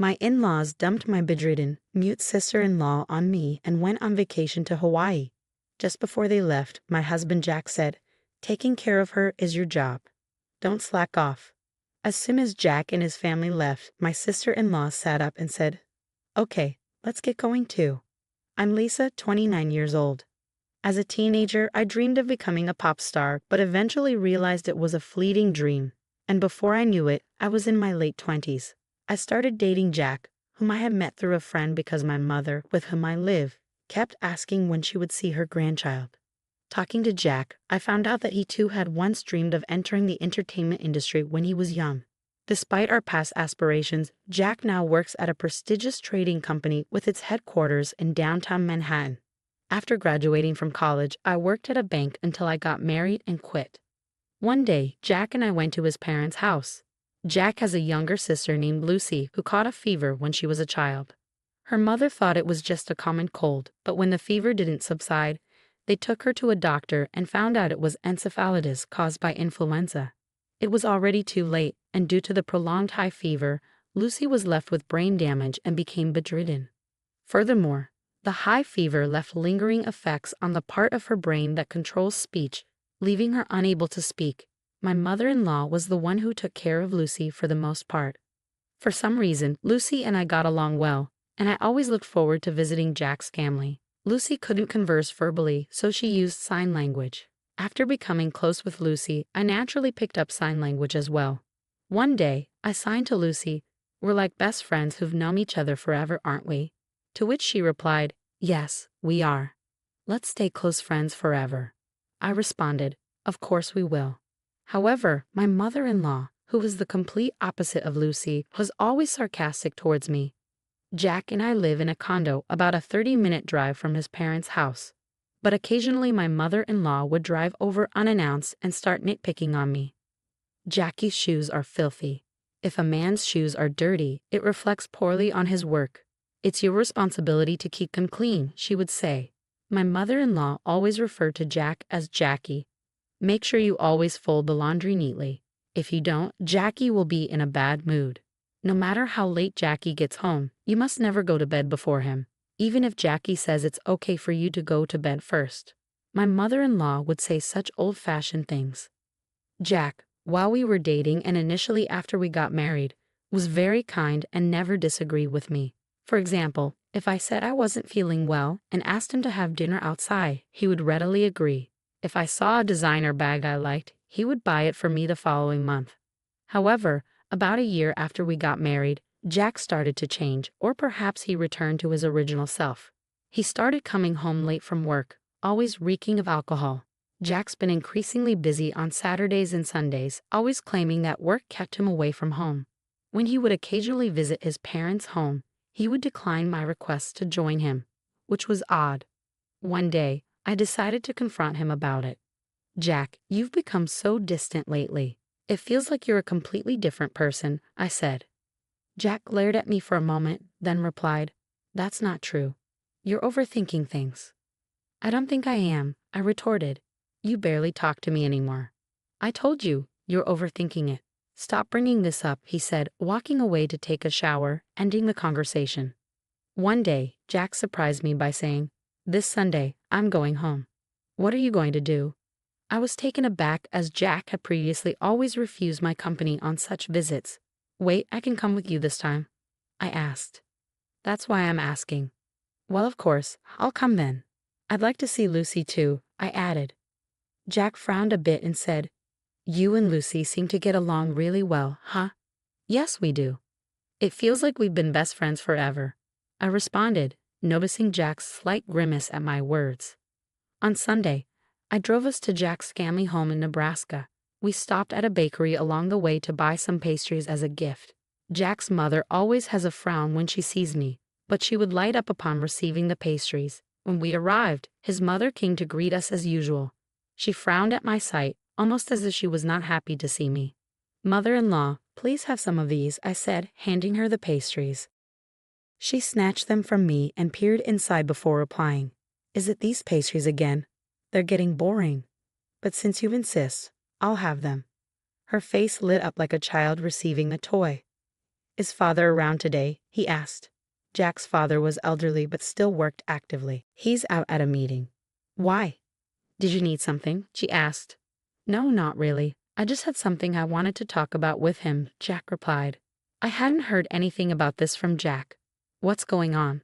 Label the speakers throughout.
Speaker 1: My in-laws dumped my bedridden, mute sister-in-law on me and went on vacation to Hawaii. Just before they left, my husband Jack said, "Taking care of her is your job. Don't slack off." As soon as Jack and his family left, my sister-in-law sat up and said, "Okay, let's get going too." I'm Lisa, 29 years old. As a teenager, I dreamed of becoming a pop star, but eventually realized it was a fleeting dream. And before I knew it, I was in my late 20s. I started dating Jack, whom I had met through a friend because my mother, with whom I live, kept asking when she would see her grandchild. Talking to Jack, I found out that he too had once dreamed of entering the entertainment industry when he was young. Despite our past aspirations, Jack now works at a prestigious trading company with its headquarters in downtown Manhattan. After graduating from college, I worked at a bank until I got married and quit. One day, Jack and I went to his parents' house. Jack has a younger sister named Lucy who caught a fever when she was a child. Her mother thought it was just a common cold, but when the fever didn't subside, they took her to a doctor and found out it was encephalitis caused by influenza. It was already too late, and due to the prolonged high fever, Lucy was left with brain damage and became bedridden. Furthermore, the high fever left lingering effects on the part of her brain that controls speech, leaving her unable to speak. My mother-in-law was the one who took care of Lucy for the most part. For some reason, Lucy and I got along well, and I always looked forward to visiting Jack's family. Lucy couldn't converse verbally, so she used sign language. After becoming close with Lucy, I naturally picked up sign language as well. One day, I signed to Lucy, "We're like best friends who've known each other forever, aren't we?" To which she replied, "Yes, we are. Let's stay close friends forever." I responded, "Of course we will." However, my mother-in-law, who was the complete opposite of Lucy, was always sarcastic towards me. Jack and I live in a condo about a 30-minute drive from his parents' house. But occasionally my mother-in-law would drive over unannounced and start nitpicking on me. "Jackie's shoes are filthy. If a man's shoes are dirty, it reflects poorly on his work. It's your responsibility to keep them clean," she would say. My mother-in-law always referred to Jack as Jackie. "Make sure you always fold the laundry neatly. If you don't, Jackie will be in a bad mood. No matter how late Jackie gets home, you must never go to bed before him, even if Jackie says it's okay for you to go to bed first." My mother-in-law would say such old-fashioned things. Jack, while we were dating and initially after we got married, was very kind and never disagreed with me. For example, if I said I wasn't feeling well and asked him to have dinner outside, he would readily agree. If I saw a designer bag I liked, he would buy it for me the following month. However, about a year after we got married, Jack started to change, or perhaps he returned to his original self. He started coming home late from work, always reeking of alcohol. Jack's been increasingly busy on Saturdays and Sundays, always claiming that work kept him away from home. When he would occasionally visit his parents' home, he would decline my requests to join him, which was odd. One day, I decided to confront him about it. "Jack, you've become so distant lately. It feels like you're a completely different person," I said. Jack glared at me for a moment, then replied, "That's not true. You're overthinking things." "I don't think I am," I retorted. "You barely talk to me anymore." "I told you, you're overthinking it. Stop bringing this up," he said, walking away to take a shower, ending the conversation. One day, Jack surprised me by saying, "This Sunday, I'm going home." "What are you going to do?" I was taken aback as Jack had previously always refused my company on such visits. "Wait, I can come with you this time," I asked. "That's why I'm asking." "Well, of course, I'll come then. I'd like to see Lucy too," I added. Jack frowned a bit and said, "You and Lucy seem to get along really well, huh?" "Yes, we do. It feels like we've been best friends forever," I responded, noticing Jack's slight grimace at my words. On Sunday, I drove us to Jack's family home in Nebraska. We stopped at a bakery along the way to buy some pastries as a gift. Jack's mother always has a frown when she sees me, but she would light up upon receiving the pastries. When we arrived, his mother came to greet us as usual. She frowned at my sight, almost as if she was not happy to see me. "Mother-in-law, please have some of these," I said, handing her the pastries. She snatched them from me and peered inside before replying, "Is it these pastries again? They're getting boring. But since you insist, I'll have them." Her face lit up like a child receiving a toy. Is father around today? He asked. Jack's father was elderly but still worked actively. He's out at a meeting. Why? Did you need something? She asked. No, not really. I just had something I wanted to talk about with him, Jack replied. I hadn't heard anything about this from Jack. What's going on?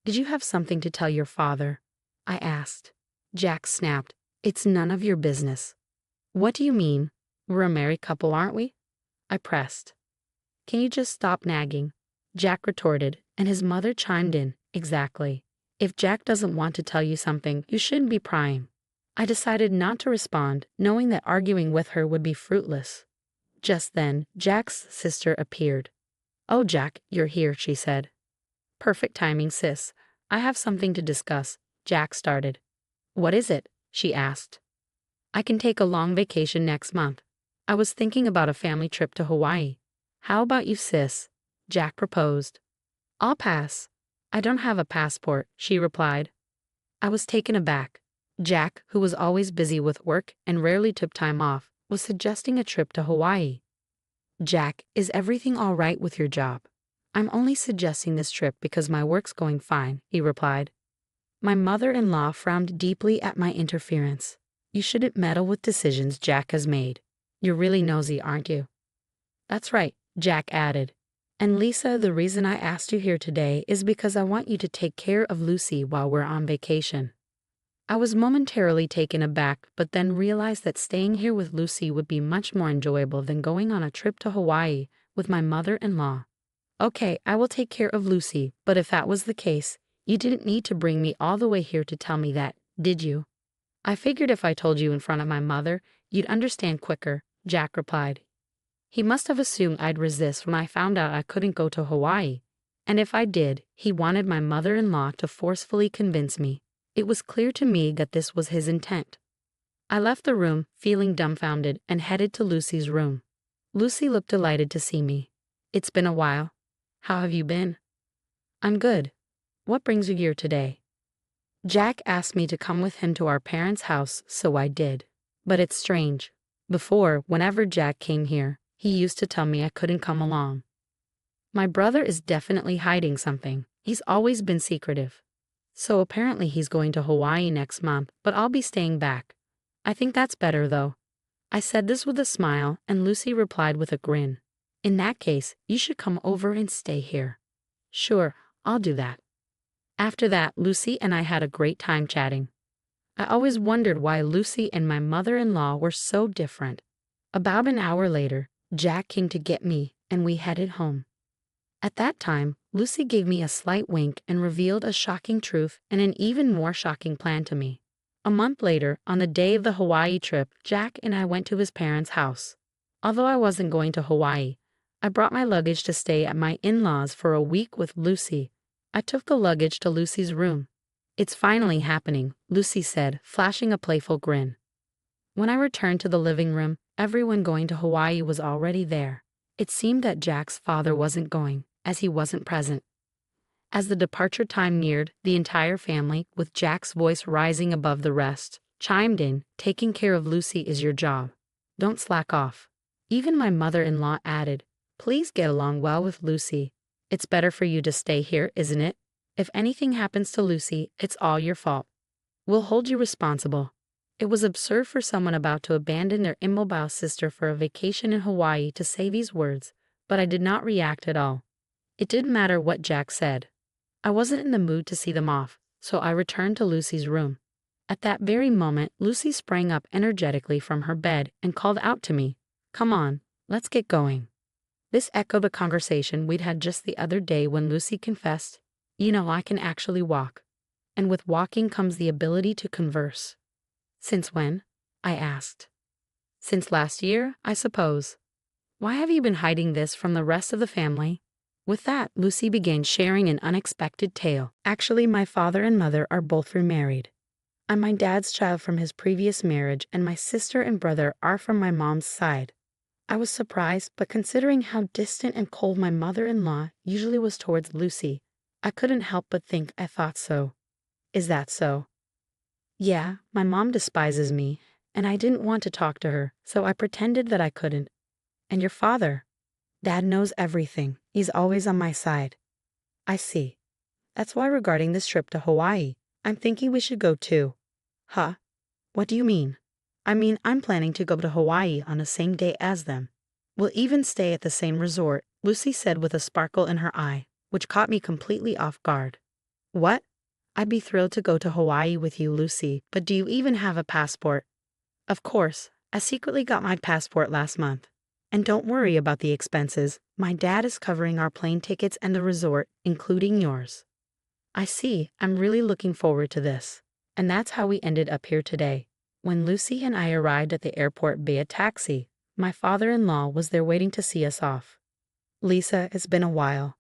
Speaker 1: Did you have something to tell your father? I asked. Jack snapped. It's none of your business. What do you mean? We're a married couple, aren't we? I pressed. Can you just stop nagging? Jack retorted, and his mother chimed in. Exactly. If Jack doesn't want to tell you something, you shouldn't be prying. I decided not to respond, knowing that arguing with her would be fruitless. Just then, Jack's sister appeared. Oh, Jack, you're here, she said. Perfect timing, sis. I have something to discuss, Jack started. What is it? She asked. I can take a long vacation next month. I was thinking about a family trip to Hawaii. How about you, sis? Jack proposed. I'll pass. I don't have a passport, she replied. I was taken aback. Jack, who was always busy with work and rarely took time off, was suggesting a trip to Hawaii. Jack, is everything all right with your job? I'm only suggesting this trip because my work's going fine, he replied. My mother-in-law frowned deeply at my interference. You shouldn't meddle with decisions Jack has made. You're really nosy, aren't you? That's right, Jack added. And Lisa, the reason I asked you here today is because I want you to take care of Lucy while we're on vacation. I was momentarily taken aback, but then realized that staying here with Lucy would be much more enjoyable than going on a trip to Hawaii with my mother-in-law. Okay, I will take care of Lucy, but if that was the case, you didn't need to bring me all the way here to tell me that, did you? I figured if I told you in front of my mother, you'd understand quicker, Jack replied. He must have assumed I'd resist when I found out I couldn't go to Hawaii. And if I did, he wanted my mother-in-law to forcefully convince me. It was clear to me that this was his intent. I left the room, feeling dumbfounded, and headed to Lucy's room. Lucy looked delighted to see me. It's been a while. How have you been? I'm good. What brings you here today? Jack asked me to come with him to our parents' house, so I did. But it's strange. Before, whenever Jack came here, he used to tell me I couldn't come along. My brother is definitely hiding something. He's always been secretive. So apparently he's going to Hawaii next month, but I'll be staying back. I think that's better, though. I said this with a smile, and Lucy replied with a grin. In that case, you should come over and stay here. Sure, I'll do that. After that, Lucy and I had a great time chatting. I always wondered why Lucy and my mother-in-law were so different. About an hour later, Jack came to get me, and we headed home. At that time, Lucy gave me a slight wink and revealed a shocking truth and an even more shocking plan to me. A month later, on the day of the Hawaii trip, Jack and I went to his parents' house. Although I wasn't going to Hawaii, I brought my luggage to stay at my in-laws for a week with Lucy. I took the luggage to Lucy's room. It's finally happening, Lucy said, flashing a playful grin. When I returned to the living room, everyone going to Hawaii was already there. It seemed that Jack's father wasn't going, as he wasn't present. As the departure time neared, the entire family, with Jack's voice rising above the rest, chimed in, taking care of Lucy is your job. Don't slack off. Even my mother-in-law added, please get along well with Lucy. It's better for you to stay here, isn't it? If anything happens to Lucy, it's all your fault. We'll hold you responsible. It was absurd for someone about to abandon their immobile sister for a vacation in Hawaii to say these words, but I did not react at all. It didn't matter what Jack said. I wasn't in the mood to see them off, so I returned to Lucy's room. At that very moment, Lucy sprang up energetically from her bed and called out to me, "Come on, let's get going." This echoed a conversation we'd had just the other day when Lucy confessed, "You know, I can actually walk." And with walking comes the ability to converse. Since when? I asked. Since last year, I suppose. Why have you been hiding this from the rest of the family? With that, Lucy began sharing an unexpected tale. Actually, my father and mother are both remarried. I'm my dad's child from his previous marriage, and my sister and brother are from my mom's side. I was surprised, but considering how distant and cold my mother-in-law usually was towards Lucy, I couldn't help but think I thought so. Is that so? Yeah, my mom despises me, and I didn't want to talk to her, so I pretended that I couldn't. And your father? Dad knows everything. He's always on my side. I see. That's why regarding this trip to Hawaii, I'm thinking we should go too. Huh? What do you mean? I mean, I'm planning to go to Hawaii on the same day as them. We'll even stay at the same resort, Lucy said with a sparkle in her eye, which caught me completely off guard. What? I'd be thrilled to go to Hawaii with you, Lucy, but do you even have a passport? Of course, I secretly got my passport last month. And don't worry about the expenses. My dad is covering our plane tickets and the resort, including yours. I see. I'm really looking forward to this. And that's how we ended up here today. When Lucy and I arrived at the airport via taxi, my father-in-law was there waiting to see us off. Lisa, it's been a while.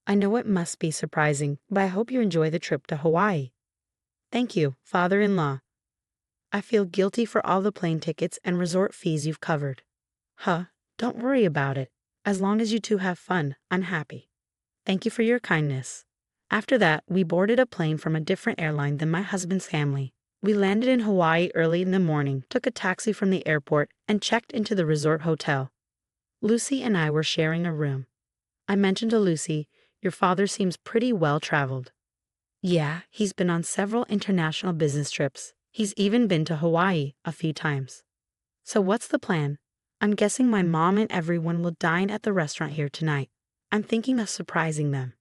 Speaker 1: I know it must be surprising, but I hope you enjoy the trip to Hawaii. Thank you, father-in-law. I feel guilty for all the plane tickets and resort fees you've covered. Huh, don't worry about it. As long as you two have fun, I'm happy. Thank you for your kindness. After that, we boarded a plane from a different airline than my husband's family. We landed in Hawaii early in the morning, took a taxi from the airport, and checked into the resort hotel. Lucy and I were sharing a room. I mentioned to Lucy, your father seems pretty well-traveled. Yeah, he's been on several international business trips. He's even been to Hawaii a few times. So what's the plan? I'm guessing my mom and everyone will dine at the restaurant here tonight. I'm thinking of surprising them.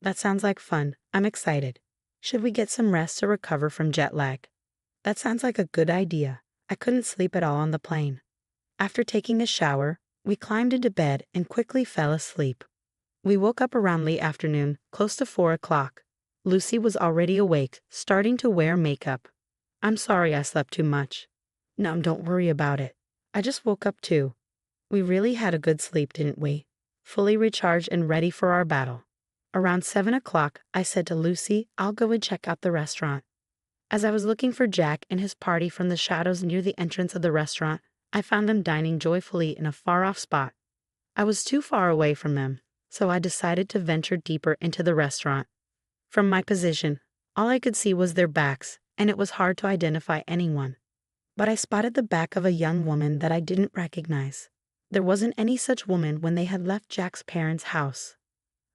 Speaker 1: That sounds like fun. I'm excited. Should we get some rest to recover from jet lag? That sounds like a good idea. I couldn't sleep at all on the plane. After taking a shower, we climbed into bed and quickly fell asleep. We woke up around late afternoon, close to 4 o'clock. Lucy was already awake, starting to wear makeup. I'm sorry I slept too much. No, don't worry about it. I just woke up too. We really had a good sleep, didn't we? Fully recharged and ready for our battle. Around 7 o'clock, I said to Lucy, I'll go and check out the restaurant. As I was looking for Jack and his party from the shadows near the entrance of the restaurant, I found them dining joyfully in a far-off spot. I was too far away from them, so I decided to venture deeper into the restaurant. From my position, all I could see was their backs, and it was hard to identify anyone. But I spotted the back of a young woman that I didn't recognize. There wasn't any such woman when they had left Jack's parents' house.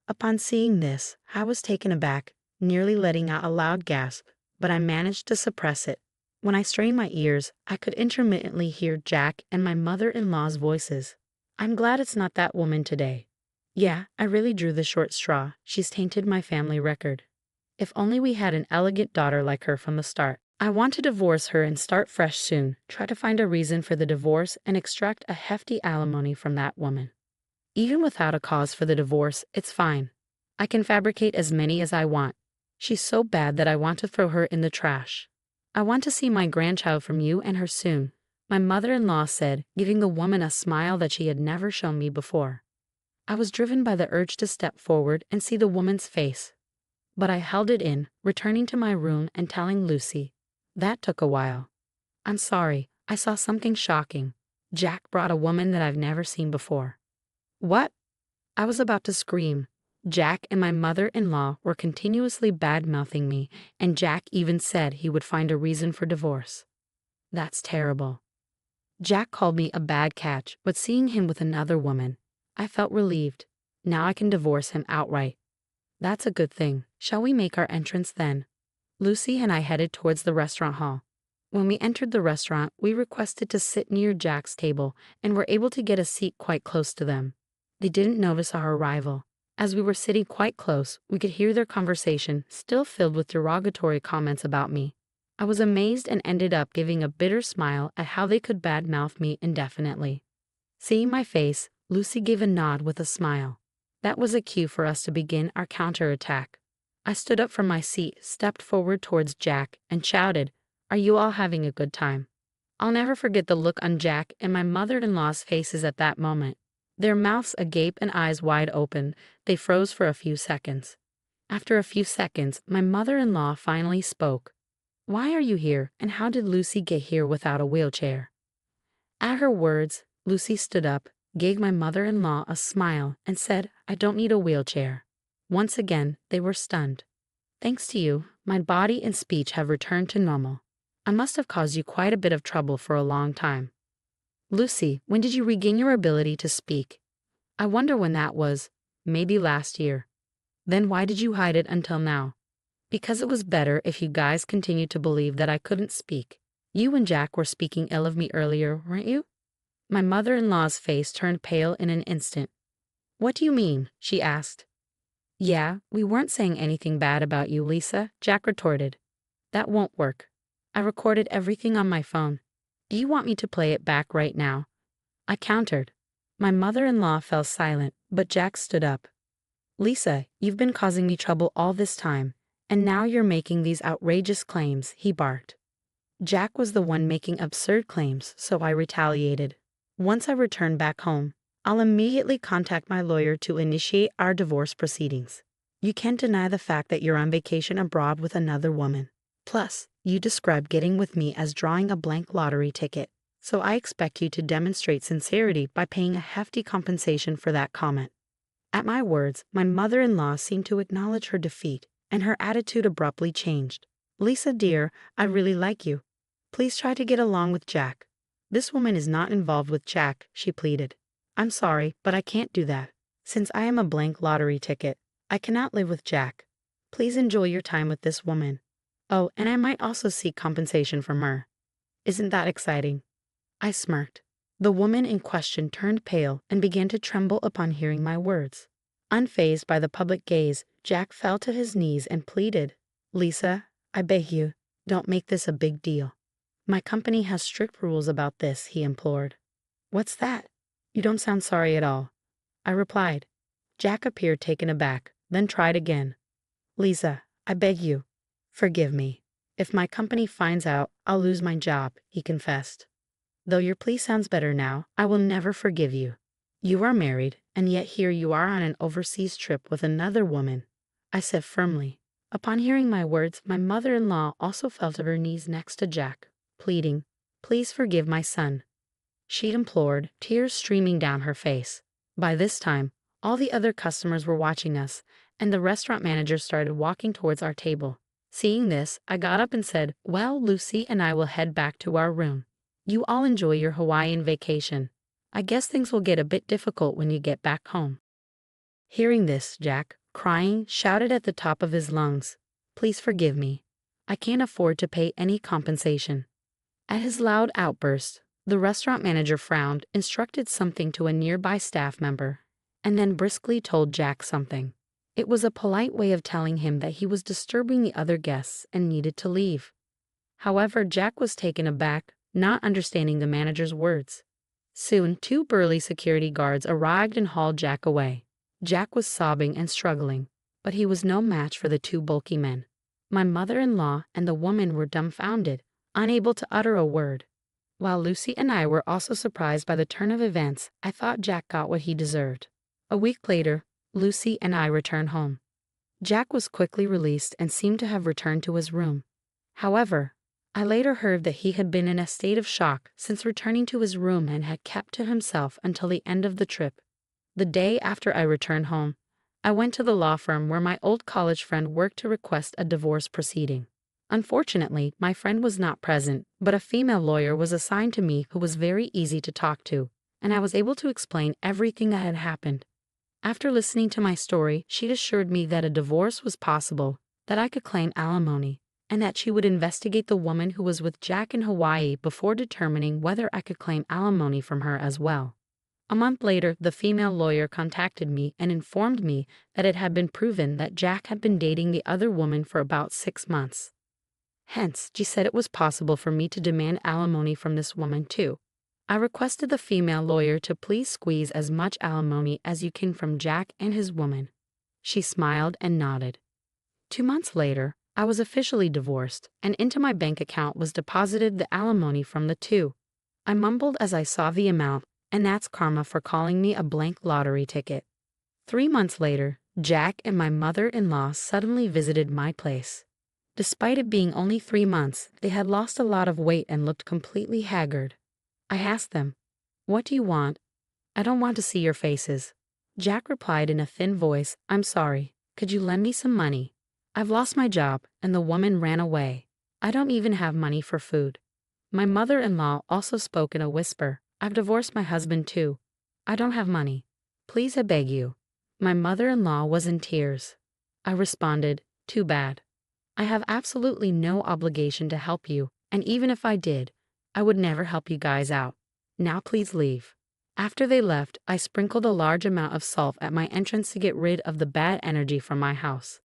Speaker 1: Upon seeing this, I was taken aback, nearly letting out a loud gasp, but I managed to suppress it. When I strained my ears, I could intermittently hear Jack and my mother-in-law's voices. I'm glad it's not that woman today. Yeah, I really drew the short straw. She's tainted my family record. If only we had an elegant daughter like her from the start. I want to divorce her and start fresh soon, try to find a reason for the divorce and extract a hefty alimony from that woman. Even without a cause for the divorce, it's fine. I can fabricate as many as I want. She's so bad that I want to throw her in the trash. I want to see my grandchild from you and her soon, my mother-in-law said, giving the woman a smile that she had never shown me before. I was driven by the urge to step forward and see the woman's face. But I held it in, returning to my room and telling Lucy. That took a while. I'm sorry, I saw something shocking. Jack brought a woman that I've never seen before. What? I was about to scream. Jack and my mother-in-law were continuously bad-mouthing me, and Jack even said he would find a reason for divorce. That's terrible. Jack called me a bad catch, but seeing him with another woman, I felt relieved. Now I can divorce him outright. That's a good thing. Shall we make our entrance then? Lucy and I headed towards the restaurant hall. When we entered the restaurant, we requested to sit near Jack's table and were able to get a seat quite close to them. They didn't notice our arrival. As we were sitting quite close, we could hear their conversation, still filled with derogatory comments about me. I was amazed and ended up giving a bitter smile at how they could badmouth me indefinitely. Seeing my face, Lucy gave a nod with a smile. That was a cue for us to begin our counterattack. I stood up from my seat, stepped forward towards Jack, and shouted, "Are you all having a good time?" I'll never forget the look on Jack and my mother-in-law's faces at that moment. Their mouths agape and eyes wide open, they froze for a few seconds. After a few seconds, my mother-in-law finally spoke. "Why are you here, and how did Lucy get here without a wheelchair?" At her words, Lucy stood up, gave my mother-in-law a smile, and said, "I don't need a wheelchair." Once again, they were stunned. "Thanks to you, my body and speech have returned to normal. I must have caused you quite a bit of trouble for a long time." "Lucy, when did you regain your ability to speak?" I wonder when that was. Maybe last year. Then why did you hide it until now? Because it was better if you guys continued to believe that I couldn't speak. You and Jack were speaking ill of me earlier, weren't you? My mother-in-law's face turned pale in an instant. What do you mean? She asked. Yeah, we weren't saying anything bad about you, Lisa, Jack retorted. That won't work. I recorded everything on my phone. Do you want me to play it back right now? I countered. My mother-in-law fell silent, but Jack stood up. Lisa, you've been causing me trouble all this time, and now you're making these outrageous claims, he barked. Jack was the one making absurd claims, so I retaliated. Once I return back home, I'll immediately contact my lawyer to initiate our divorce proceedings. You can't deny the fact that you're on vacation abroad with another woman. Plus, you described getting with me as drawing a blank lottery ticket, so I expect you to demonstrate sincerity by paying a hefty compensation for that comment. At my words, my mother-in-law seemed to acknowledge her defeat, and her attitude abruptly changed. Lisa, dear, I really like you. Please try to get along with Jack. This woman is not involved with Jack, she pleaded. I'm sorry, but I can't do that. Since I am a blank lottery ticket, I cannot live with Jack. Please enjoy your time with this woman. Oh, and I might also seek compensation from her. Isn't that exciting? I smirked. The woman in question turned pale and began to tremble upon hearing my words. Unfazed by the public gaze, Jack fell to his knees and pleaded, Lisa, I beg you, don't make this a big deal. My company has strict rules about this, he implored. What's that? You don't sound sorry at all. I replied. Jack appeared taken aback, then tried again. Lisa, I beg you, forgive me. If my company finds out, I'll lose my job, he confessed. Though your plea sounds better now, I will never forgive you. You are married, and yet here you are on an overseas trip with another woman, I said firmly. Upon hearing my words, my mother-in-law also fell to her knees next to Jack, pleading, Please forgive my son. She implored, tears streaming down her face. By this time, all the other customers were watching us, and the restaurant manager started walking towards our table. Seeing this, I got up and said, Well, Lucy and I will head back to our room. You all enjoy your Hawaiian vacation. I guess things will get a bit difficult when you get back home. Hearing this, Jack, crying, shouted at the top of his lungs, Please forgive me. I can't afford to pay any compensation. At his loud outburst, the restaurant manager frowned, instructed something to a nearby staff member, and then briskly told Jack something. It was a polite way of telling him that he was disturbing the other guests and needed to leave. However, Jack was taken aback, not understanding the manager's words. Soon, 2 burly security guards arrived and hauled Jack away. Jack was sobbing and struggling, but he was no match for the 2 bulky men. My mother-in-law and the woman were dumbfounded, unable to utter a word. While Lucy and I were also surprised by the turn of events, I thought Jack got what he deserved. A week later, Lucy and I returned home. Jack was quickly released and seemed to have returned to his room. However, I later heard that he had been in a state of shock since returning to his room and had kept to himself until the end of the trip. The day after I returned home, I went to the law firm where my old college friend worked to request a divorce proceeding. Unfortunately, my friend was not present, but a female lawyer was assigned to me who was very easy to talk to, and I was able to explain everything that had happened. After listening to my story, she assured me that a divorce was possible, that I could claim alimony, and that she would investigate the woman who was with Jack in Hawaii before determining whether I could claim alimony from her as well. A month later, the female lawyer contacted me and informed me that it had been proven that Jack had been dating the other woman for about 6 months. Hence, she said it was possible for me to demand alimony from this woman too. I requested the female lawyer to please squeeze as much alimony as you can from Jack and his woman. She smiled and nodded. 2 months later, I was officially divorced, and into my bank account was deposited the alimony from the 2. I mumbled as I saw the amount, and that's karma for calling me a blank lottery ticket. 3 months later, Jack and my mother-in-law suddenly visited my place. Despite it being only 3 months, they had lost a lot of weight and looked completely haggard. I asked them, What do you want? I don't want to see your faces. Jack replied in a thin voice, I'm sorry, could you lend me some money? I've lost my job, and the woman ran away. I don't even have money for food. My mother-in-law also spoke in a whisper, I've divorced my husband too. I don't have money. Please, I beg you." My mother-in-law was in tears. I responded, "Too bad. I have absolutely no obligation to help you, and even if I did, I would never help you guys out. Now please leave." After they left, I sprinkled a large amount of salt at my entrance to get rid of the bad energy from my house.